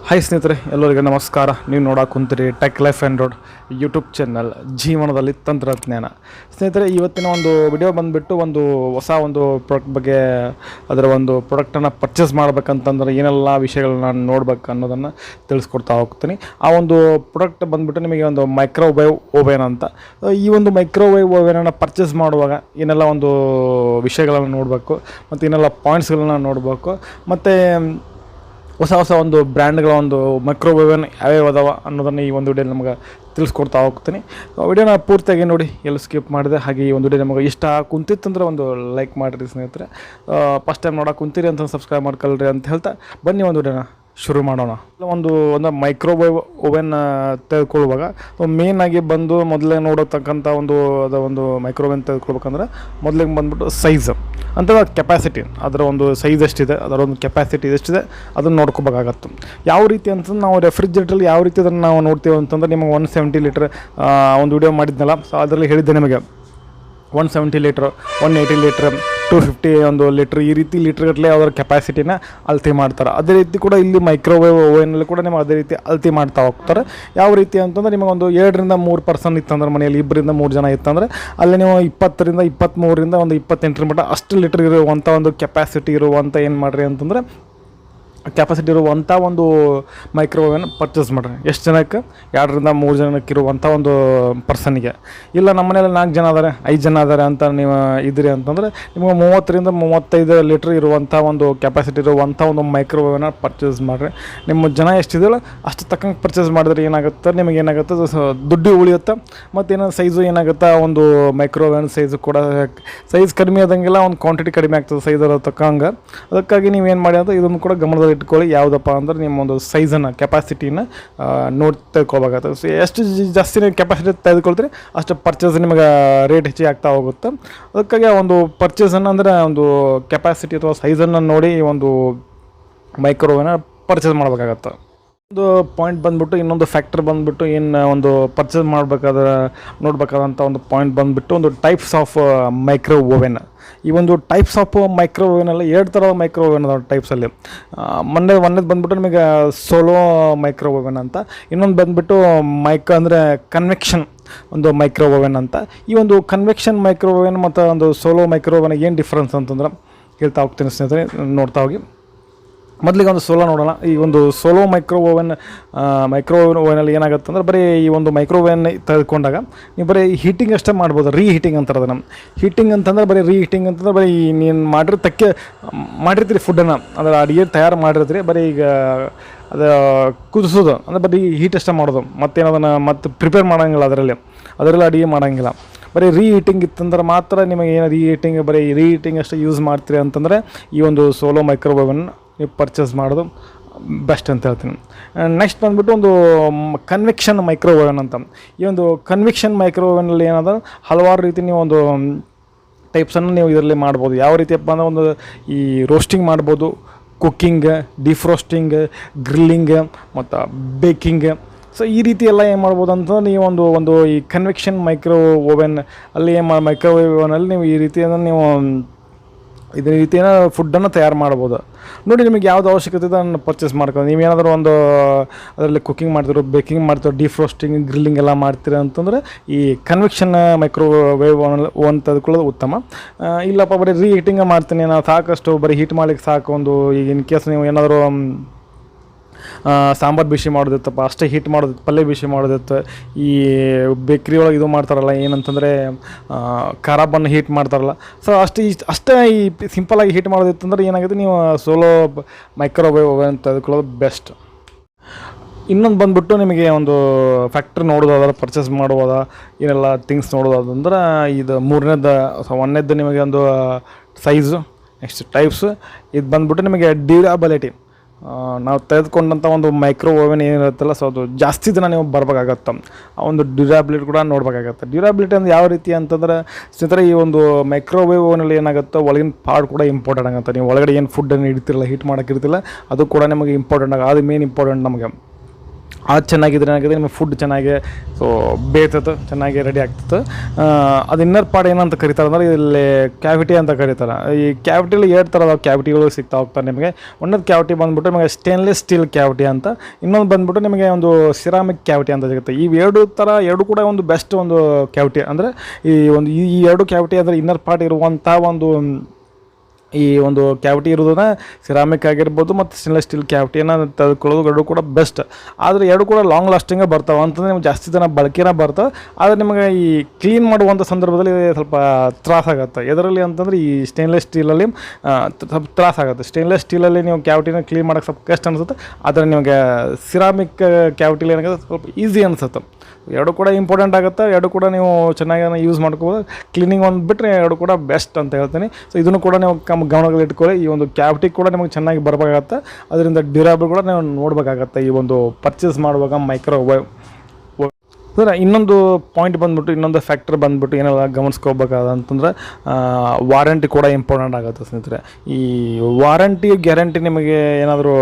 Hi ಸ್ನೇಹಿತರೆ, ಎಲ್ಲರಿಗೂ ನಮಸ್ಕಾರ. ನೀವು ನೋಡಕ್ಕೆ ಕುಂತೀರಿ tech life and road YouTube channel, ಜೀವನದಲ್ಲಿ ತಂತ್ರಜ್ಞಾನ. ಸ್ನೇಹಿತರೆ, ಇವತ್ತಿನ ಒಂದು ವಿಡಿಯೋ ಬಂದುಬಿಟ್ಟು ಒಂದು ಹೊಸ ಒಂದು ಪ್ರಾಡಕ್ಟ್ ಬಗ್ಗೆ, ಅದರ ಒಂದು ಪ್ರಾಡಕ್ಟನ್ನು ಪರ್ಚೇಸ್ ಮಾಡಬೇಕಂತಂದ್ರೆ ಏನೆಲ್ಲ ವಿಷಯಗಳನ್ನ ನೋಡ್ಬೇಕು ಅನ್ನೋದನ್ನು ತಿಳಿಸ್ಕೊಡ್ತಾ ಹೋಗ್ತೀನಿ. ಆ ಒಂದು ಪ್ರಾಡಕ್ಟ್ ಬಂದುಬಿಟ್ಟು ನಿಮಗೆ ಒಂದು ಮೈಕ್ರೋವೇವ್ ಓವೆನ್ ಅಂತ. ಈ ಒಂದು ಮೈಕ್ರೋವೇವ್ ಓವೆನನ್ನು ಪರ್ಚೇಸ್ ಮಾಡುವಾಗ ಏನೆಲ್ಲ ಒಂದು ವಿಷಯಗಳನ್ನು ನೋಡಬೇಕು ಮತ್ತು ಏನೆಲ್ಲ ಪಾಯಿಂಟ್ಸ್ಗಳನ್ನ ನೋಡಬೇಕು, ಮತ್ತು ಹೊಸ ಒಂದು ಬ್ರ್ಯಾಂಡ್ಗಳ ಒಂದು ಮೈಕ್ರೋವೇವನ್ ಯಾವ್ಯಾವ ಅದಾವ ಅನ್ನೋದನ್ನು ಈ ಒಂದು ವಿಡಿಯೋ ನಮಗೆ ತಿಳಿಸ್ಕೊಡ್ತಾ ಹೋಗ್ತೀನಿ. ವಿಡಿಯೋನ ಪೂರ್ತಿಯಾಗಿ ನೋಡಿ, ಎಲ್ಲ ಸ್ಕಿಪ್ ಮಾಡಿದೆ. ಹಾಗೆ ಈ ಒಂದು ವಿಡಿಯೋ ನಮಗೆ ಇಷ್ಟ ಕುಂತಿತ್ತಂದ್ರೆ ಒಂದು ಲೈಕ್ ಮಾಡಿರಿ ಸ್ನೇಹಿತರೆ. ಫಸ್ಟ್ ಟೈಮ್ ನೋಡೋಕೆ ಕುಂತೀರಿ ಅಂತ ಸಬ್ಸ್ಕ್ರೈಬ್ ಮಾಡ್ಕೊಳ್ರಿ ಅಂತ ಹೇಳ್ತಾ ಬನ್ನಿ ಒಂದು ವಿಡಿಯೋನ ಶುರು ಮಾಡೋಣ. ಒಂದು ಮೈಕ್ರೋವೇವ್ ಓವೆನ್ ತೆಗೆದುಕೊಳ್ಳುವಾಗ ಮೇಯ್ನಾಗಿ ಬಂದು ಮೊದಲೇ ನೋಡತಕ್ಕಂಥ ಒಂದು ಮೈಕ್ರೋವೇವ್ ತೆಗೆದುಕೊಳ್ಬೇಕಂದ್ರೆ ಮೊದಲಿಗೆ ಬಂದುಬಿಟ್ಟು ಸೈಜ್ ಅಂತ ಕೆಪಾಸಿಟಿ, ಅದರ ಒಂದು ಸೈಜ್ ಎಷ್ಟಿದೆ, ಅದರ ಒಂದು ಕೆಪಾಸಿಟಿ ಎಷ್ಟಿದೆ ಅದನ್ನು ನೋಡ್ಕೋಬೇಕಾಗತ್ತೆ. ಯಾವ ರೀತಿ ಅಂತಂದ್ರೆ ನಾವು ರೆಫ್ರಿಜರೇಟ್ರಲ್ಲಿ ಯಾವ ರೀತಿ ಅದನ್ನು ನಾವು ನೋಡ್ತೀವಿ ಅಂತಂದ್ರೆ ನಿಮಗೆ 170 ಲೀಟ್ರ್ ಒಂದು ವಿಡಿಯೋ ಮಾಡಿದ್ನಲ್ಲ, ಸೊ ಅದರಲ್ಲಿ ಹೇಳಿದ್ದೆ ನಿಮಗೆ 170 ಲೀಟ್ರ್, 180 ಲೀಟ್ರ್, 250 ಒಂದು ಲೀಟ್ರ್, ಈ ರೀತಿ ಲೀಟ್ರ್ಗಟ್ಟಲೆ ಅದರ ಕೆಪಾಸಿಟಿನ ಅಳತೆ ಮಾಡ್ತಾರೆ. ಅದೇ ರೀತಿ ಕೂಡ ಇಲ್ಲಿ ಮೈಕ್ರೋವೇವ್ ಓವೆನಲ್ಲಿ ಕೂಡ ನಿಮಗೆ ಅದೇ ರೀತಿ ಅಳತೆ ಮಾಡ್ತಾ ಹೋಗ್ತಾರೆ. ಯಾವ ರೀತಿ ಅಂತಂದರೆ ನಿಮಗೊಂದು 2 ರಿಂದ 3 ಪರ್ಸನ್ ಇತ್ತಂದ್ರೆ, ಮನೆಯಲ್ಲಿ 2 ರಿಂದ 3 ಜನ ಇತ್ತಂದರೆ ಅಲ್ಲಿ ನೀವು 20 ರಿಂದ 23 ರಿಂದ ಒಂದು 28 ಮಟ್ಟ ಅಷ್ಟು ಲೀಟ್ರ್ ಇರುವಂಥ ಒಂದು ಕೆಪಾಸಿಟಿ ಇರುವಂಥ ಏನು ಮಾಡಿರಿ ಅಂತಂದರೆ ಕೆಪಾಸಿಟಿ ಇರುವಂಥ ಒಂದು ಮೈಕ್ರೋವೇವನ್ ಪರ್ಚೇಸ್ ಮಾಡಿರಿ. ಎಷ್ಟು ಜನಕ್ಕೆ? 2 ರಿಂದ 3 ಜನಕ್ಕೆ ಇರುವಂಥ ಒಂದು ಪರ್ಸನ್ಗೆ. ಇಲ್ಲ ನಮ್ಮ ಮನೇಲಿ 4 ಜನ ಅದಾರೆ, 5 ಜನ ಅದಾರೆ ಅಂತ ನೀವು ಇದ್ರಿ ಅಂತಂದರೆ ನಿಮಗೆ 30 ರಿಂದ 35 ಲೀಟ್ರ್ ಇರುವಂಥ ಒಂದು ಕೆಪಾಸಿಟಿ ಇರುವಂಥ ಒಂದು ಮೈಕ್ರೋವೇವನ್ನ ಪರ್ಚೇಸ್ ಮಾಡಿರಿ. ನಿಮ್ಮ ಜನ ಎಷ್ಟಿದೆಯಲ್ಲ ಅಷ್ಟು ತಕ್ಕಂಗೆ ಪರ್ಚೇಸ್ ಮಾಡಿದ್ರೆ ಏನಾಗುತ್ತೆ, ನಿಮಗೆ ಏನಾಗುತ್ತೆ, ದುಡ್ಡು ಉಳಿಯುತ್ತೆ. ಮತ್ತು ಏನೋ ಸೈಜು ಏನಾಗುತ್ತೆ, ಒಂದು ಮೈಕ್ರೋವೇವನ್ ಸೈಜು ಕೂಡ ಸೈಜ್ ಕಡಿಮೆ ಆದಂಗೆಲ್ಲ ಒಂದು ಕ್ವಾಂಟಿಟಿ ಕಡಿಮೆ ಆಗ್ತದೆ ಸೈಜ್ ಅದ ತಕ್ಕಂಗೆ. ಅದಕ್ಕಾಗಿ ನೀವೇನು ಮಾಡಿ ಅಂತ ಇದನ್ನು ಕೂಡ ಗಮನದಲ್ಲಿ ಇಟ್ಕೊಳ್ಳಿ. ಯಾವುದಪ್ಪ ಅಂದ್ರೆ ನಿಮ್ಮ ಒಂದು ಸೈಜನ್ನು, ಕೆಪಾಸಿಟಿನ ನೋಡಿ ತೆಗೆದುಕೊಳ್ಬೇಕಾಗ್ತದೆ. ಸೊ ಎಷ್ಟು ಜಾಸ್ತಿ ನೀವು ಕೆಪಾಸಿಟಿ ತೆಗೆದುಕೊಳ್ತೀರಿ ಅಷ್ಟು ಪರ್ಚೇಸ್ ನಿಮಗೆ ರೇಟ್ ಹೆಚ್ಚಿಗೆ ಆಗ್ತಾ ಹೋಗುತ್ತೆ. ಅದಕ್ಕಾಗಿ ಒಂದು ಪರ್ಚೇಸನ್ನು ಅಂದರೆ ಒಂದು ಕೆಪಾಸಿಟಿ ಅಥವಾ ಸೈಜನ್ನು ನೋಡಿ ಈ ಒಂದು ಮೈಕ್ರೋವೇವ್ನ ಪರ್ಚೇಸ್ ಮಾಡಬೇಕಾಗತ್ತೆ. ಒಂದು ಪಾಯಿಂಟ್ ಬಂದುಬಿಟ್ಟು, ಇನ್ನೊಂದು ಫ್ಯಾಕ್ಟರ್ ಬಂದುಬಿಟ್ಟು, ಏನು ಒಂದು ಪರ್ಚೇಸ್ ಮಾಡಬೇಕಾದ್ರೆ ನೋಡಬೇಕಾದಂಥ ಒಂದು ಪಾಯಿಂಟ್ ಬಂದುಬಿಟ್ಟು ಒಂದು ಟೈಪ್ಸ್ ಆಫ್ ಮೈಕ್ರೋ ಓವೆನ್. ಈ ಒಂದು ಟೈಪ್ಸ್ ಆಫ್ ಮೈಕ್ರೋ ಓವೆನಲ್ಲಿ 2 ಥರದ ಮೈಕ್ರೋ ಓವೆನ್ ಅದಾವೆ ಟೈಪ್ಸಲ್ಲಿ. ಒಂದೇದು ಬಂದುಬಿಟ್ಟು ನಿಮಗೆ ಸೋಲೋ ಮೈಕ್ರೋ ಓವೆನ್ ಅಂತ, ಇನ್ನೊಂದು ಬಂದುಬಿಟ್ಟು ಅಂದರೆ ಕನ್ವೆಕ್ಷನ್ ಒಂದು ಮೈಕ್ರೋ ಓವೆನ್ ಅಂತ. ಈ ಒಂದು ಕನ್ವೆಕ್ಷನ್ ಮೈಕ್ರೋ ಓವೆನ್ ಮತ್ತು ಒಂದು ಸೋಲೋ ಮೈಕ್ರೋ ಓವೆನ್ ಏನು ಡಿಫ್ರೆನ್ಸ್ ಅಂತಂದ್ರೆ ಹೇಳ್ತಾ ಹೋಗ್ತೀನಿ ಸ್ನೇಹಿತರೆ, ನೋಡ್ತಾ ಹೋಗಿ. ಮೊದಲಿಗೆ ಒಂದು ಸೋಲೋ ನೋಡೋಣ. ಈ ಒಂದು ಸೋಲೋ ಮೈಕ್ರೋ ಓವೆನಲ್ಲಿ ಏನಾಗುತ್ತೆ ಅಂದರೆ ಬರೀ ಈ ಒಂದು ಮೈಕ್ರೋ ಓವೆನ್ ತೆಗೆದುಕೊಂಡಾಗ ನೀವು ಬರೀ ಹೀಟಿಂಗ್ ಅಷ್ಟೇ ಮಾಡ್ಬೋದು. ರೀಹೀಟಿಂಗ್ ಅಂತಾರೆ ಅದನ್ನು. ಹೀಟಿಂಗ್ ಅಂತಂದ್ರೆ ಬರೀ ರೀಹೀಟಿಂಗ್ ಅಂತಂದ್ರೆ ಬರೀ ನೀನು ಮಾಡಿರ್ತೀರಿ ಫುಡ್ಡನ್ನು, ಅದರ ಅಡುಗೆ ತಯಾರು ಮಾಡಿರ್ತೀರಿ, ಬರೀ ಈಗ ಅದು ಕುದಿಸೋದು ಅಂದರೆ ಬರೀ ಹೀಟ್ ಅಷ್ಟೇ ಮಾಡೋದು, ಮತ್ತೇನದನ್ನು ಮತ್ತೆ ಪ್ರಿಪೇರ್ ಮಾಡೋಂಗಿಲ್ಲ, ಅದರಲ್ಲಿ ಅಡುಗೆ ಮಾಡೋಂಗಿಲ್ಲ. ಬರೀ ರೀಹೀಟಿಂಗ್ ಇತ್ತಂದ್ರೆ ಮಾತ್ರ ನಿಮಗೆ ಏನು ಬರೀ ರೀಹೀಟಿಂಗ್ ಅಷ್ಟೇ ಯೂಸ್ ಮಾಡ್ತೀರಿ ಅಂತಂದರೆ ಈ ಒಂದು ಸೋಲೋ ಮೈಕ್ರೋ ಓವೆನ್ ನೀವು ಪರ್ಚೇಸ್ ಮಾಡೋದು ಬೆಸ್ಟ್ ಅಂತ ಹೇಳ್ತೀನಿ. ನೆಕ್ಸ್ಟ್ ಬಂದುಬಿಟ್ಟು ಒಂದು ಕನ್ವೆಕ್ಷನ್ ಮೈಕ್ರೋ ಓವೆನ್ ಅಂತ. ಈ ಒಂದು ಕನ್ವೆಕ್ಷನ್ ಮೈಕ್ರೋ ಓವೆನಲ್ಲಿ ಏನದ ಹಲವಾರು ರೀತಿ ನೀವು ಒಂದು ಟೈಪ್ಸನ್ನು ನೀವು ಇದರಲ್ಲಿ ಮಾಡ್ಬೋದು. ಯಾವ ರೀತಿಯಪ್ಪ ಅಂದರೆ ಒಂದು ಈ ರೋಸ್ಟಿಂಗ್ ಮಾಡ್ಬೋದು, ಕುಕ್ಕಿಂಗ್, ಡಿಫ್ರೋಸ್ಟಿಂಗ್, ಗ್ರಿಲ್ಲಿಂಗ್ ಮತ್ತು ಬೇಕಿಂಗ್. ಸೊ ಈ ರೀತಿ ಎಲ್ಲ ಏನು ಮಾಡ್ಬೋದು ಅಂತ ನೀವು ಒಂದು ಈ ಕನ್ವೆಕ್ಷನ್ ಮೈಕ್ರೋ ಓವೆನ್ ಅಲ್ಲಿ ಮೈಕ್ರೋವೇವ್ ಓವನಲ್ಲಿ ನೀವು ಈ ರೀತಿಯನ್ನು ನೀವು ಇದೇ ರೀತಿಯ ಫುಡ್ಡನ್ನು ತಯಾರು ಮಾಡ್ಬೋದು. ನೋಡಿ, ನಿಮಗೆ ಯಾವುದು ಅವಶ್ಯಕತೆ ಇದೆ ಅದನ್ನು ಪರ್ಚೇಸ್ ಮಾಡ್ಕೊಂಡು ನೀವೇನಾದರೂ ಒಂದು ಅದರಲ್ಲಿ ಕುಕ್ಕಿಂಗ್ ಮಾಡ್ತಿರೋ, ಬೇಕಿಂಗ್ ಮಾಡ್ತಿರೋ, ಡಿಫ್ರೋಸ್ಟಿಂಗ್, ಗ್ರಿಲ್ಲಿಂಗ್ ಎಲ್ಲ ಮಾಡ್ತೀರ ಅಂತಂದರೆ ಈ ಕನ್ವೆಕ್ಷನ್ ಮೈಕ್ರೋವೇವ್ ಓವನ್ ತೆಗೆದುಕೊಳ್ಳೋದು ಉತ್ತಮ. ಇಲ್ಲಪ್ಪ ಬರೀ ರೀಹೀಟಿಂಗ್ ಮಾಡ್ತೀನಿ, ನಾವು ಸಾಕಷ್ಟು ಬರೀ ಹೀಟ್ ಮಾಡ್ಲಿಕ್ಕೆ ಸಾಕು, ಒಂದು ಈಗ ಇನ್ ಕೇಸ್ ನೀವು ಏನಾದರೂ ಸಾಂಬಾರು ಬಿಸಿ ಮಾಡೋದಿತ್ತಪ್ಪ, ಅಷ್ಟೇ ಹೀಟ್ ಮಾಡೋದಿತ್ತು, ಪಲ್ಯ ಬಿಸಿ ಮಾಡೋದಿತ್ತು, ಈ ಬೇಕ್ರಿ ಒಳಗೆ ಇದು ಮಾಡ್ತಾರಲ್ಲ ಏನಂತಂದರೆ ಖಾರ ಬನ್ನು ಹೀಟ್ ಮಾಡ್ತಾರಲ್ಲ, ಸೊ ಅಷ್ಟೇ ಈ ಸಿಂಪಲಾಗಿ ಹೀಟ್ ಮಾಡೋದಿತ್ತಂದ್ರೆ ಏನಾಗುತ್ತೆ, ನೀವು ಸೋಲೋ ಮೈಕ್ರೋವೇವ್ ಓವೆನ್ ತೆಗೆದುಕೊಳ್ಳೋದು ಬೆಸ್ಟ್. ಇನ್ನೊಂದು ಬಂದುಬಿಟ್ಟು ನಿಮಗೆ ಒಂದು ಫ್ಯಾಕ್ಟ್ರಿ ನೋಡೋದಾದ್ರೆ ಪರ್ಚೇಸ್ ಮಾಡುವಾಗ ಏನೆಲ್ಲ ಥಿಂಗ್ಸ್ ನೋಡೋದಾದಂದ್ರೆ ಇದು ಒಂದನೇದ್ದು ನಿಮಗೆ ಒಂದು ಸೈಜು, ನೆಕ್ಸ್ಟ್ ಟೈಪ್ಸ್. ಇದು ಬಂದುಬಿಟ್ಟು ನಿಮಗೆ ಡ್ಯೂರಬಿಲಿಟಿ. ನಾವು ತೆಗೆದುಕೊಂಡಂಥ ಒಂದು ಮೈಕ್ರೋ ಓವೆನ್ ಏನಿರುತ್ತಲ್ಲ, ಸೊ ಅದು ಜಾಸ್ತಿ ದಿನ ನೀವು ಬರಬೇಕಾಗತ್ತೆ. ಆ ಒಂದು ಡ್ಯೂರಾಬಿಲಿಟಿ ಕೂಡ ನೋಡಬೇಕಾಗತ್ತೆ. ಡ್ಯೂರಾಬಿಲಿಟಿ ಅಂದರೆ ಯಾವ ರೀತಿ ಅಂತಂದರೆ ಸ್ನೇಹಿತರೆ, ಈ ಒಂದು ಮೈಕ್ರೋವೇವ್ ಓವನಲ್ಲಿ ಏನಾಗುತ್ತೆ, ಒಳಗಿನ ಪಾರ್ಟ್ ಕೂಡ ಇಂಪಾರ್ಟೆಂಟ್ ಆಗುತ್ತೆ. ನೀವು ಒಳಗಡೆ ಏನು ಫುಡ್ಡನ್ನು ಇಡ್ತಿರಲ್ಲ, ಹೀಟ್ ಮಾಡೋಕ್ಕಿರ್ತಿಲ್ಲ, ಅದು ಕೂಡ ನಿಮಗೆ ಇಂಪಾರ್ಟೆಂಟ್ ಅದು ಮೇನ್ ಇಂಪಾರ್ಟೆಂಟ್ ನಮಗೆ. ಅದು ಚೆನ್ನಾಗಿದ್ರೆ ಏನಾಗಿದೆ ನಿಮಗೆ ಫುಡ್ ಚೆನ್ನಾಗಿ ಸೊ ಬೇಯ್ತದೆ, ಚೆನ್ನಾಗಿ ರೆಡಿ ಆಗ್ತದೆ. ಅದು ಇನ್ನರ್ ಪಾರ್ಟ್ ಏನಂತ ಕರೀತಾರೆ ಅಂದರೆ ಇಲ್ಲಿ ಕ್ಯಾವಿಟಿ ಅಂತ ಕರೀತಾರೆ. ಈ ಕ್ಯಾವಿಟಿಲಿ 2 ಥರದ ಕ್ಯಾವಿಟಿಗಳು ಸಿಗ್ತಾ ಹೋಗ್ತಾರೆ ನಿಮಗೆ. ಒಂದೊಂದು ಕ್ಯಾವಿಟಿ ಬಂದುಬಿಟ್ಟು ನಿಮಗೆ ಸ್ಟೇನ್ಲೆಸ್ ಸ್ಟೀಲ್ ಕ್ಯಾವಿಟಿ ಅಂತ, ಇನ್ನೊಂದು ಬಂದುಬಿಟ್ಟು ನಿಮಗೆ ಒಂದು ಸಿರಾಮಿಕ್ ಕ್ಯಾವಿಟಿ ಅಂತ ಸಿಗುತ್ತೆ. ಈ ಎರಡು ಕೂಡ ಒಂದು ಬೆಸ್ಟ್ ಒಂದು ಕ್ಯಾವಿಟಿ ಅಂದರೆ ಈ 2 ಕ್ಯಾವಿಟಿ ಅಂದರೆ ಇನ್ನರ್ ಪಾರ್ಟ್ ಇರುವಂಥ ಈ ಒಂದು ಕ್ಯಾವಿಟಿ ಇರೋದನ್ನ ಸಿರಾಮಿಕ್ ಆಗಿರ್ಬೋದು ಮತ್ತು ಸ್ಟೇನ್ಲೆಸ್ ಸ್ಟೀಲ್ ಕ್ಯಾವಿಟಿಯನ್ನು ತೆಗೆದುಕೊಳ್ಳೋದು 2 ಕೂಡ ಬೆಸ್ಟ್. ಆದರೆ 2 ಕೂಡ ಲಾಂಗ್ ಲಾಸ್ಟಿಂಗೇ ಬರ್ತಾವೆ ಅಂತಂದರೆ ನಿಮ್ಗೆ ಜಾಸ್ತಿ ದಿನ ಬಳಕೆನ ಬರ್ತಾವೆ. ಆದರೆ ನಿಮಗೆ ಈ ಕ್ಲೀನ್ ಮಾಡುವಂಥ ಸಂದರ್ಭದಲ್ಲಿ ಸ್ವಲ್ಪ ತ್ರಾಸಾಗುತ್ತೆ. ಎದರಲ್ಲಿ ಅಂತಂದರೆ ಈ ಸ್ಟೇನ್ಲೆಸ್ ಸ್ಟೀಲಲ್ಲಿ ಸ್ವಲ್ಪ ತ್ರಾಸಾಗುತ್ತೆ. ಸ್ಟೇನ್ಲೆಸ್ ಸ್ಟೀಲಲ್ಲಿ ನೀವು ಕ್ಯಾವಿಟಿನ ಕ್ಲೀನ್ ಮಾಡೋಕ್ಕೆ ಸ್ವಲ್ಪ ಕಷ್ಟ ಅನಿಸುತ್ತೆ. ಆದರೆ ನಿಮಗೆ ಸಿರಾಮಿಕ್ ಕ್ಯಾವಿಟಿಲಿ ಏನಾಗುತ್ತೆ ಸ್ವಲ್ಪ ಈಸಿ ಅನಿಸುತ್ತೆ. 2 ಕೂಡ ಇಂಪಾರ್ಟೆಂಟ್ ಆಗುತ್ತೆ. 2 ಕೂಡ ನೀವು ಚೆನ್ನಾಗಿ ಯೂಸ್ ಮಾಡ್ಕೋಬೋದು. ಕ್ಲೀನಿಂಗ್ ಒಂದು ಬಿಟ್ಟರೆ 2 ಕೂಡ ಬೆಸ್ಟ್ ಅಂತ ಹೇಳ್ತೀನಿ. ಸೊ ಇದನ್ನು ಕೂಡ ನೀವು ಗಮನದಲ್ಲಿ ಇಟ್ಕೊಳ್ಳಿ. ಈ ಒಂದು ಕ್ಯಾವಿಟಿ ಕೂಡ ನಿಮಗೆ ಚೆನ್ನಾಗಿ ಬರಬೇಕಾಗತ್ತೆ. ಅದರಿಂದ ಡ್ಯೂರಬಲ್ ಕೂಡ ನೀವು ನೋಡಬೇಕಾಗತ್ತೆ ಈ ಒಂದು ಪರ್ಚೇಸ್ ಮಾಡುವಾಗ ಮೈಕ್ರೋವೇವ್. ಅಂದರೆ ಇನ್ನೊಂದು ಪಾಯಿಂಟ್ ಬಂದ್ಬಿಟ್ಟು, ಇನ್ನೊಂದು ಫ್ಯಾಕ್ಟರ್ ಬಂದ್ಬಿಟ್ಟು ಏನೆಲ್ಲ ಗಮನಿಸ್ಕೋಬೇಕಾದ ಅಂತಂದರೆ ವಾರಂಟಿ ಕೂಡ ಇಂಪಾರ್ಟೆಂಟ್ ಆಗುತ್ತೆ ಸ್ನೇಹಿತರೆ. ಈ ವಾರಂಟಿ ಗ್ಯಾರಂಟಿ ನಿಮಗೆ ಏನಾದರೂ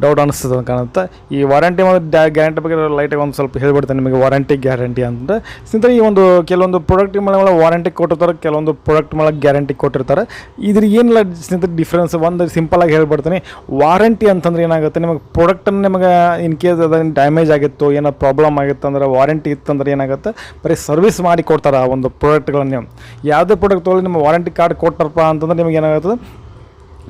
ಡೌಟ್ ಅನ್ನಿಸ್ತದೆ ಅಂತ ಕಾಣುತ್ತೆ. ಈ ವಾರಂಟಿ ಮತ್ತು ಗ್ಯಾರಂಟಿ ಬಗ್ಗೆ ಲೈಟಾಗಿ ಒಂದು ಸ್ವಲ್ಪ ಹೇಳ್ಬಿಡ್ತೇನೆ ನಿಮಗೆ. ವಾರಂಟಿ ಗ್ಯಾರಂಟಿ ಅಂತಂದರೆ ಸ್ನೇಹಿತರೆ ಈ ಒಂದು ಕೆಲವೊಂದು ಪ್ರಾಡಕ್ಟ್ ಮೇಲೆ ವಾರಂಟಿ ಕೊಟ್ಟಿರ್ತಾರೆ, ಕೆಲವೊಂದು ಪ್ರಾಡಕ್ಟ್ ಮೇಲೆ ಗ್ಯಾರಂಟಿ ಕೊಟ್ಟಿರ್ತಾರೆ. ಇದ್ರ ಏನಿಲ್ಲ ಸ್ನೇಹಿತರೆ ಡಿಫ್ರೆನ್ಸ್ ಒಂದು ಸಿಂಪಲಾಗಿ ಹೇಳ್ಬಿಡ್ತೀನಿ. ವಾರಂಟಿ ಅಂತಂದ್ರೆ ಏನಾಗುತ್ತೆ, ನಿಮಗೆ ಪ್ರಾಡಕ್ಟನ್ನು ನಿಮಗೆ ಇನ್ ಕೇಸ್ ಅದನ್ನು ಡ್ಯಾಮೇಜ್ ಆಗಿತ್ತು, ಏನೋ ಪ್ರಾಬ್ಲಮ್ ಆಗಿತ್ತು ಅಂದರೆ ವಾರಂಟಿ ಇತ್ತಂದ್ರೆ ಏನಾಗುತ್ತೆ, ಬರೀ ಸರ್ವಿಸ್ ಮಾಡಿ ಕೊಡ್ತಾರೆ ಆ ಒಂದು ಪ್ರಾಡಕ್ಟ್ಗಳನ್ನ. ಯಾವುದೇ ಪ್ರಾಡಕ್ಟ್ ತೊಗೊಳ್ಳಿ ನಿಮ್ಮ ವಾರಂಟಿ ಕಾರ್ಡ್ ಕೊಟ್ಟಾರಪ್ಪ ಅಂತಂದ್ರೆ ನಿಮಗೆ ಏನಾಗುತ್ತೆ,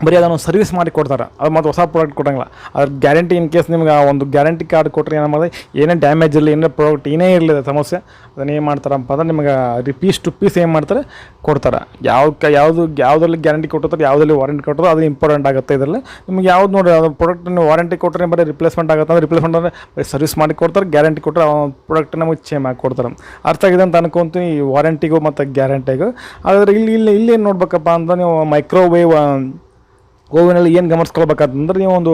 ಬರೀ ಅದನ್ನು ಸರ್ವಿಸ್ ಮಾಡಿ ಕೊಡ್ತಾರೆ. ಅದು ಮತ್ತು ಹೊಸ ಪ್ರಾಡಕ್ಟ್ ಕೊಡೋಂಗಿಲ್ಲ. ಅದ್ರ ಗ್ಯಾರಂಟಿ ಇನ್ ಕೇಸ್ ನಿಮ್ಗೆ ಆ ಒಂದು ಗ್ಯಾರಂಟಿ ಕಾರ್ಡ್ ಕೊಟ್ಟರೆ ಏನು ಮಾಡಿದೆ, ಏನೇ ಡ್ಯಾಮೇಜ್ ಇರಲಿ, ಏನೇ ಪ್ರಾಡಕ್ಟ್ ಏನೇ ಇರಲಿ ಸಮಸ್ಯೆ, ಅದನ್ನು ಏನು ಮಾಡ್ತಾರಪ್ಪ ಅಂದ್ರೆ ನಿಮಗೆ ಪೀಸ್ ಟು ಪೀಸ್ ಏನು ಮಾಡ್ತಾರೆ ಕೊಡ್ತಾರೆ. ಯಾವುದ್ರಲ್ಲಿ ಗ್ಯಾರಂಟಿ ಕೊಟ್ಟಿರ್ತಾರೆ, ಯಾವುದ್ರಲ್ಲಿ ವಾರಂಟಿ ಕೊಟ್ಟರೆ ಅದು ಇಂಪಾರ್ಟೆಂಟ್ ಆಗುತ್ತೆ. ಇದರಲ್ಲಿ ನಿಮ್ಗೆ ಯಾವ್ದು ನೋಡಿ, ಅದು ಪ್ರಾಡಕ್ಟ್ ನೀವು ವಾರಂಟಿ ಕೊಟ್ಟರೆ ಬರೀ ರಿಪ್ಲೇಸ್ಮೆಂಟ್ ಆಗುತ್ತೆ ಅಂದ್ರೆ ರಿಪ್ಲೇಸ್ಮೆಂಟ್ ಅಂದರೆ ಬರೀ ಸರ್ವಿಸ್ ಮಾಡಿ ಕೊಡ್ತಾರೆ. ಗ್ಯಾರಂಟಿ ಕೊಟ್ಟರೆ ಆ ಪ್ರಾಡಕ್ಟ್ ನಮಗೆ ಚೇಂಜ್ ಮಾಡಿ ಕೊಡ್ತಾರೆ. ಅರ್ಥ ಆಗಿದೆ ಅಂತ ಅನ್ಕೊತೀನಿ ಈ ವಾರಂಟಿಗೂ ಮತ್ತು ಗ್ಯಾರಂಟಿಗೂ. ಆದರೆ ಇಲ್ಲಿ ಏನು ನೋಡ್ಬೇಕಪ್ಪ ಅಂತ ನೀವು ಮೈಕ್ರೋವೇವ್ ಓವನಲ್ಲಿ ಏನು ಗಮನಿಸ್ಕೊಳ್ಬೇಕಂತಂದ್ರೆ ನೀವು ಒಂದು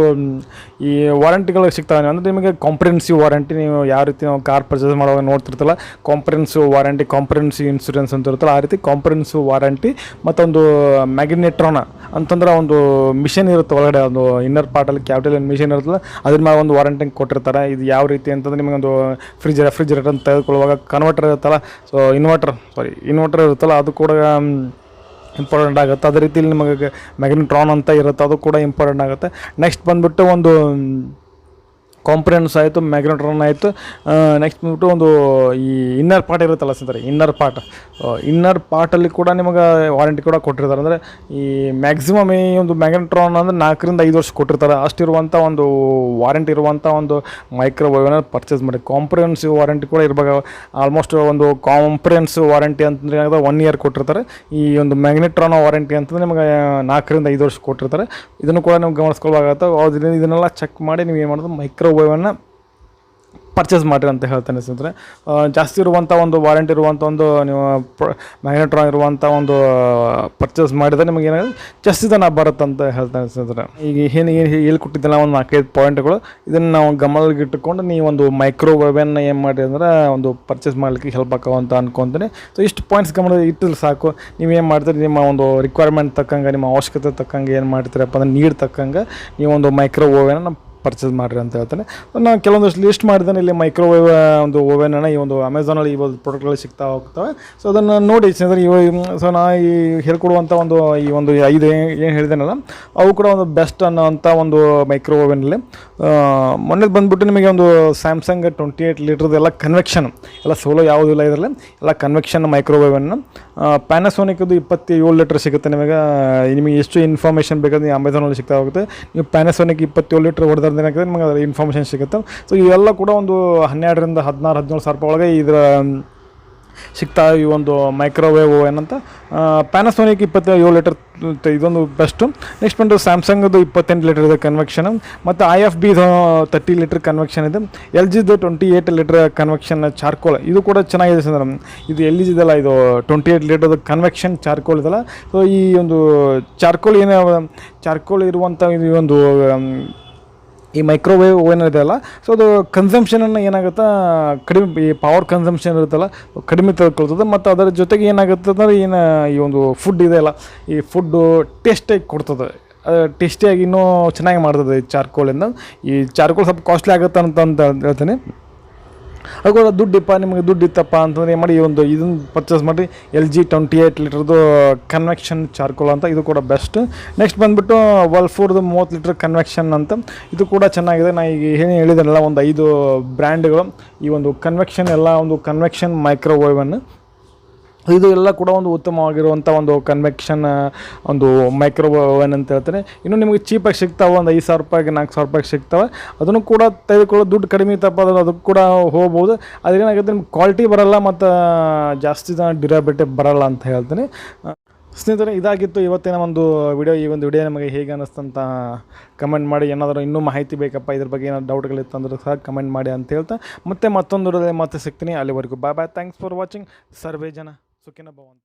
ಈ ವಾರಂಟಿಗಳು ಸಿಗ್ತಾವೆ ಅಂದರೆ ನಿಮಗೆ ಕಾಂಪ್ರಿಹೆನ್ಸಿವ್ ವಾರಂಟಿ. ನೀವು ಯಾವ ರೀತಿ ನಾವು ಕಾರ್ ಪರ್ಚೇಸ್ ಮಾಡುವಾಗ ನೋಡ್ತಿರ್ತಲ್ಲ ಕಾಂಪ್ರಿಹೆನ್ಸಿವ್ ವಾರಂಟಿ, ಕಾಂಪ್ರಿಹೆನ್ಸಿವ್ ಇನ್ಶೂರೆನ್ಸ್ ಅಂತ ಇರುತ್ತಲ್ಲ, ಆ ರೀತಿ ಕಾಂಪ್ರಿಹೆನ್ಸಿವ್ ವಾರಂಟಿ. ಮತ್ತೊಂದು ಮ್ಯಾಗ್ನೆಟ್ರಾನ್ ಅಂತಂದ್ರೆ ಒಂದು ಮಿಷನ್ ಇರುತ್ತೆ ಒಳಗಡೆ, ಒಂದು ಇನ್ನರ್ ಪಾರ್ಟಲ್ಲಿ ಕ್ಯಾವಿಟಿಯಲ್ಲಿ ಮಿಷನ್ ಇರುತ್ತಲ್ಲ, ಅದ್ರ ಮೇಲೆ ಒಂದು ವಾರಂಟಿ ಕೊಟ್ಟಿರ್ತಾರೆ. ಇದು ಯಾವ ರೀತಿ ಅಂತಂದ್ರೆ ನಿಮಗೊಂದು ರೆಫ್ರಿಜರೇಟರ್ ಅಂತ ತೆಗೆದುಕೊಳ್ಳುವಾಗ ಕನ್ವರ್ಟರ್ ಇರುತ್ತಲ್ಲ, ಸೊ ಇನ್ವರ್ಟರ್ ಇರುತ್ತಲ್ಲ, ಅದು ಕೂಡ ಇಂಪಾರ್ಟೆಂಟ್ ಆಗುತ್ತೆ. ಅದೇ ರೀತಿಯಲ್ಲಿ ನಿಮಗೆ ಮ್ಯಾಗ್ನೆಟ್ರಾನ್ ಅಂತ ಇರುತ್ತೆ, ಅದು ಕೂಡ ಇಂಪಾರ್ಟೆಂಟ್ ಆಗುತ್ತೆ. ನೆಕ್ಸ್ಟ್ ಬಂದುಬಿಟ್ಟು ಒಂದು ಕಾಂಪ್ರಿಹೆನ್ಸ್ ಆಯಿತು, ಮ್ಯಾಗ್ನೆಟ್ರಾನ್ ಆಯಿತು. ನೆಕ್ಸ್ಟ್ ಬಂದ್ಬಿಟ್ಟು ಒಂದು ಈ ಇನ್ನರ್ ಪಾರ್ಟ್ ಇರುತ್ತಲ್ಲ ಸ್ನೇಹಿತರೆ, ಇನ್ನರ್ ಪಾರ್ಟಲ್ಲಿ ಕೂಡ ನಿಮಗೆ ವಾರಂಟಿ ಕೂಡ ಕೊಟ್ಟಿರ್ತಾರೆ. ಅಂದರೆ ಈ ಮ್ಯಾಕ್ಸಿಮಮ್ ಈ ಒಂದು ಮ್ಯಾಗ್ನೆಟ್ರಾನ್ ಅಂದರೆ 4 ರಿಂದ 5 ವರ್ಷ ಕೊಟ್ಟಿರ್ತಾರೆ. ಅಷ್ಟಿರುವಂಥ ಒಂದು ವಾರಂಟಿ ಇರುವಂಥ ಒಂದು ಮೈಕ್ರೋವೇವ್ನ ಪರ್ಚೇಸ್ ಮಾಡಿ. ಕಾಂಪ್ರಿಹೆನ್ಸಿವ್ ವಾರಂಟಿ ಕೂಡ ಇರಬೇಕು. ಆಲ್ಮೋಸ್ಟ್ ಒಂದು ಕಾಂಪ್ರಿಹೆನ್ಸಿವ್ ವಾರಂಟಿ ಅಂತಂದರೆ ಏನಾಗುತ್ತೆ 1 ಇಯರ್ ಕೊಟ್ಟಿರ್ತಾರೆ. ಈ ಒಂದು ಮ್ಯಾಗ್ನೆಟ್ರಾನ್ ವಾರಂಟಿ ಅಂತಂದರೆ ನಿಮಗೆ 4 ರಿಂದ 5 ವರ್ಷ ಕೊಟ್ಟಿರ್ತಾರೆ. ಇದನ್ನು ಕೂಡ ನೀವು ಗಮನಿಸ್ಕೊಳ್ಬೇಕಾಗುತ್ತೆ. ಇದನ್ನೆಲ್ಲ ಚೆಕ್ ಮಾಡಿ ನೀವು ಏನು ಮಾಡೋದು, ಮೈಕ್ರೋವೇವನ್ನು ಪರ್ಚೇಸ್ ಮಾಡಿರಿ ಅಂತ ಹೇಳ್ತಾನೆ ಸ್ನೇಹಿತರೆ. ಜಾಸ್ತಿ ಇರುವಂಥ ಒಂದು ವಾರಂಟಿ ಇರುವಂಥ ಒಂದು ನೀವು ಮ್ಯಾಗ್ನೆಟ್ರಾನ್ ಇರುವಂಥ ಒಂದು ಪರ್ಚೇಸ್ ಮಾಡಿದರೆ ನಿಮಗೆ ಏನಾಗುತ್ತೆ ಜಾಸ್ತಿ ದನ ಬರುತ್ತೆ ಅಂತ ಹೇಳ್ತಾನೆ ಸ್ನೇಹಿತರೆ. ಈಗ ಏನು ಹೇಳ್ಕೊಟ್ಟಿದ್ದಲ್ಲ ಒಂದು 4-5 ಪಾಯಿಂಟ್ಗಳು, ಇದನ್ನು ನಾವು ಗಮನದಲ್ಲಿಟ್ಟುಕೊಂಡು ನೀವು ಒಂದು ಮೈಕ್ರೋವೇವನ್ನು ಏನು ಮಾಡಿ ಅಂದರೆ ಒಂದು ಪರ್ಚೇಸ್ ಮಾಡಲಿಕ್ಕೆ ಹೆಲ್ಪ್ ಆಗೋವ ಅಂತ ಅನ್ಕೊತೀನಿ. ಸೊ ಇಷ್ಟು ಪಾಯಿಂಟ್ಸ್ ಗಮನ ಇಟ್ಟರೆ ಸಾಕು. ನೀವೇನು ಮಾಡ್ತೀರಿ, ನಿಮ್ಮ ಒಂದು ರಿಕ್ವೈರ್ಮೆಂಟ್ ತಕ್ಕಂಗೆ, ನಿಮ್ಮ ಅವಶ್ಯಕತೆ ತಕ್ಕಂಗೆ ಏನು ಮಾಡ್ತೀರಪ್ಪ ಅಂದರೆ ನೀಡ್ ತಕ್ಕಂಗೆ ನೀವು ಒಂದು ಮೈಕ್ರೋವೇವನ್ನು ಪರ್ಚೇಸ್ ಮಾಡಿರಿ ಅಂತ ಹೇಳ್ತಾನೆ. ನಾನು ಕೆಲವೊಂದಷ್ಟು ಲಿಸ್ಟ್ ಮಾಡಿದ್ದೇನೆ ಇಲ್ಲಿ ಮೈಕ್ರೋವೇವ್ ಒಂದು ಓವೆನನ್ನು ಈ ಒಂದು ಅಮೆಝಾನಲ್ಲಿ ಈ ಒಂದು ಪ್ರಾಡಕ್ಟ್ಗಳು ಸಿಗ್ತಾ ಹೋಗ್ತವೆ. ಸೊ ಅದನ್ನು ನೋಡಿ ಸ್ನೇಹಿತರೆ. ಸೊ ನಾ ಈ ಹೇಳ್ಕೊಡುವಂಥ ಈ ಒಂದು 5 ಏನು ಹೇಳಿದ್ದೇನಲ್ಲ, ಅವು ಕೂಡ ಒಂದು ಬೆಸ್ಟ್ ಅನ್ನೋವಂಥ ಒಂದು ಮೈಕ್ರೋವೇವ್ನಲ್ಲಿ. ಮೊನ್ನೆ ಬಂದುಬಿಟ್ಟು ನಿಮಗೆ ಒಂದು ಸ್ಯಾಮ್ಸಂಗ್ 28 ಲೀಟ್ರದ್ದು ಎಲ್ಲ ಕನ್ವೆಕ್ಷನ್, ಎಲ್ಲ ಸೋಲೋ ಯಾವುದಿಲ್ಲ ಇದರಲ್ಲಿ, ಎಲ್ಲ ಕನ್ವೆಕ್ಷನ್ ಮೈಕ್ರೋವೇವನ್ನು. ಪ್ಯಾನಾಸೋನಿಕ್ದು 27 ಲೀಟ್ರ್ ಸಿಗುತ್ತೆ ನಿಮಗೆ. ಎಷ್ಟು ಇನ್ಫಾರ್ಮೇಷನ್ ಬೇಕಾದ್ರೆ ನೀವು ಅಮೆಝಾನಲ್ಲಿ ಸಿಗ್ತಾ ಹೋಗುತ್ತೆ. ನೀವು ಪ್ಯಾನಾಸೋನಿಕ್ 27 ಲೀಟ್ರ್ ಹೊಡೆದ್ರೆ ನಿಮಗೆ ಅದರ ಇನ್ಫಾರ್ಮೇಷನ್ ಸಿಗುತ್ತೆ. ಸೊ ಇವೆಲ್ಲ ಕೂಡ ಒಂದು 12 ರಿಂದ 16-17 ಸಾವಿರ ರೂಪಾಯಿ ಒಳಗೆ ಇದರ ಸಿಗ್ತಾ. ಈ ಒಂದು ಮೈಕ್ರೋವೇವ್ ಏನಂತ ಪ್ಯಾನಾಸೋನಿಕ್ 27 ಲೀಟರ್ ಇದೊಂದು ಬೆಸ್ಟು. ನೆಕ್ಸ್ಟ್ ಬಂದು ಸ್ಯಾಮ್ಸಂಗ್ದು 28 ಲೀಟರ್ ಇದೆ ಕನ್ವೆಕ್ಷನ್, ಮತ್ತು IFB 30 ಲೀಟರ್ ಕನ್ವೆಕ್ಷನ್ ಇದೆ. LGದು 28 ಲೀಟರ್ ಕನ್ವೆಕ್ಷನ್ ಚಾರ್ಕೋಲ್, ಇದು ಕೂಡ ಚೆನ್ನಾಗಿದೆ ಸರ್. ಇದು LG ಇದೆಲ್ಲ, ಇದು 28 ಲೀಟರ್ದು ಕನ್ವೆಕ್ಷನ್ ಚಾರ್ಕೋಲ್ ಇದೆಲ್ಲ. ಸೊ ಈ ಒಂದು ಚಾರ್ಕೋಲ್ ಇರುವಂಥ ಈ ಒಂದು ಈ ಮೈಕ್ರೋವೇವ್ ಓವನ್ ಇದೆಯಲ್ಲ, ಸೊ ಅದು ಕನ್ಸಂಪ್ಷನನ್ನು ಏನಾಗುತ್ತೆ ಕಡಿಮೆ, ಈ ಪವರ್ ಕನ್ಸಂಪ್ಷನ್ ಇರುತ್ತಲ್ಲ ಕಡಿಮೆ ತೆಗೆದುಕೊಳ್ತದೆ. ಮತ್ತು ಅದರ ಜೊತೆಗೆ ಏನಾಗುತ್ತೆ ಅಂದರೆ ಈ ಒಂದು ಫುಡ್ ಇದೆಯಲ್ಲ, ಈ ಫುಡ್ಡು ಟೇಸ್ಟಾಗಿ ಕೊಡ್ತದೆ. ಟೇಸ್ಟಿಯಾಗಿ ಇನ್ನೂ ಚೆನ್ನಾಗಿ ಮಾಡ್ತದೆ ಈ ಚಾರ್ಕೋಲಿಂದ. ಈ ಚಾರ್ಕೋಲ್ ಸ್ವಲ್ಪ ಕಾಸ್ಟ್ಲಿ ಆಗುತ್ತೆ ಅಂತ ಹೇಳ್ತೀನಿ. ಅದು ಕೂಡ ನಿಮಗೆ ದುಡ್ಡು ಇತ್ತಪ್ಪ ಅಂತಂದರೆ ಏನು ಮಾಡಿ ಇದನ್ನು ಪರ್ಚೇಸ್ ಮಾಡಿ LG 28 ಲೀಟ್ರದ್ದು ಕನ್ವೆಕ್ಷನ್ ಚಾರ್ಕೋಲ್ ಅಂತ, ಇದು ಕೂಡ ಬೆಸ್ಟ್. ನೆಕ್ಸ್ಟ್ ಬಂದುಬಿಟ್ಟು ವರ್ಲ್ಪೂಲ್ದು 30 ಲೀಟ್ರ್ ಕನ್ವೆಕ್ಷನ್ ಅಂತ, ಇದು ಕೂಡ ಚೆನ್ನಾಗಿದೆ. ನಾನು ಈಗ ಏನು ಹೇಳಿದೆನಲ್ಲ ಒಂದು 5 ಬ್ರ್ಯಾಂಡ್ಗಳು ಈ ಒಂದು ಕನ್ವೆಕ್ಷನ್ ಎಲ್ಲ ಒಂದು ಕನ್ವೆಕ್ಷನ್ ಮೈಕ್ರೋವೇವನ್ನು, ಇದು ಎಲ್ಲ ಕೂಡ ಒಂದು ಉತ್ತಮವಾಗಿರುವಂಥ ಒಂದು ಕನ್ವೆಕ್ಷನ್ ಒಂದು ಮೈಕ್ರೋವೇವ್ ಅಂತ ಹೇಳ್ತಾರೆ. ಇನ್ನು ನಿಮಗೆ ಚೀಪಾಗಿ ಸಿಗ್ತಾವೆ, ಒಂದು 5,000 ರೂಪಾಯಿಗೆ 4,000 ರೂಪಾಯಿಗೆ ಸಿಗ್ತಾವೆ. ಅದನ್ನು ಕೂಡ ತೆಗೆದುಕೊಳ್ಳೋ ದುಡ್ಡು ಕಡಿಮೆ ಇತ್ತಪ್ಪ ಅದಕ್ಕೆ ಕೂಡ ಹೋಗ್ಬೋದು. ಅದೇನಾಗುತ್ತೆ ನಿಮ್ಗೆ ಕ್ವಾಲಿಟಿ ಬರೋಲ್ಲ ಮತ್ತು ಜಾಸ್ತಿ ಡ್ಯೂರಬಿಲಿಟಿ ಬರೋಲ್ಲ ಅಂತ ಹೇಳ್ತೀನಿ. ಸ್ನೇಹಿತರೆ, ಇದಾಗಿತ್ತು ಇವತ್ತಿನ ಒಂದು ವಿಡಿಯೋ. ಈ ಒಂದು ವಿಡಿಯೋ ನಮಗೆ ಹೇಗೆ ಅನ್ನಿಸ್ತಂತ ಕಮೆಂಟ್ ಮಾಡಿ. ಏನಾದರೂ ಇನ್ನೂ ಮಾಹಿತಿ ಬೇಕಪ್ಪ ಇದ್ರ ಬಗ್ಗೆ ಏನಾದ್ರು ಡೌಟ್ಗಳಿತ್ತು ಅಂದ್ರೆ ಸಹ ಕಮೆಂಟ್ ಮಾಡಿ ಅಂತ ಹೇಳ್ತಾ ಮತ್ತೊಂದು ವಿಡಿಯೋದಲ್ಲಿ ಮತ್ತೆ ಸಿಗ್ತೀನಿ. ಅಲ್ಲಿವರೆಗೂ bye bye. Thanks for watching. ಸರ್ವೇ ಜನ ಸುಖಿನೋ ಭವಂತು.